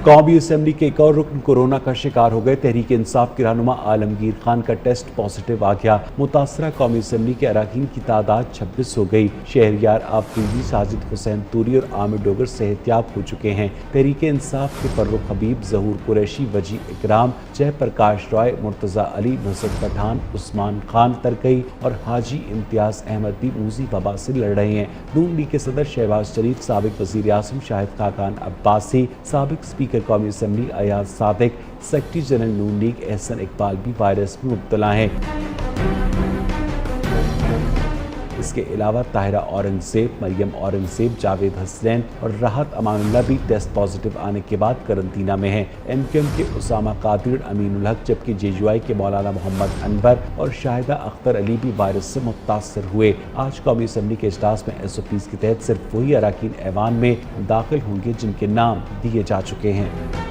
कौमी असम्बली के एक और रुकन कोरोना का शिकार हो गए। तहरीक इंसाफ के रहनुमा आलमगीर खान का टेस्ट पॉजिटिव आ गया। मुतासरा कौमी असम्बली के अरकान की तादाद 26 हो गई। शहरयार आफरीदी, साजिद हुसैन तूरी और आमिर डोगर सेहतियाब हो चुके हैं। तहरीक इंसाफ के फर्रुख हबीब, जहूर कुरैशी, वजी इकराम, जयप्रकाश रॉय, मुर्तजा अली, नुसरत पठान, उस्मान खान तरकई और हाजी इम्तियाज अहमद भी मूजी वबा से लड़ रहे हैं। नून लीग के सदर शहबाज शरीफ, साबिक वज़ीर आज़म शाहिद खाकान अब्बासी, साबिक स्पीकर कौमी assembly Ayaz Sadiq, secretary general Noon League Ahsan Iqbal भी वायरस में मुब्तला हैं। इसके अलावा ताहिरा औरंगजेब, मरियम औरंगजेब, जावेद हसनैन और राहत अमानुल्लाह भी टेस्ट पॉजिटिव आने के बाद करंटीना में हैं। MQM के उसामा कादिर, अमीनुल हक, जबकि JUI के मौलाना मोहम्मद अनवर और शाहिदा अख्तर अली भी वायरस से मुतासर हुए। आज कौमी असम्बली के इजलास में SOPs के तहत सिर्फ वही अरकान ऐवान में दाखिल होंगे जिनके नाम दिए जा चुके हैं।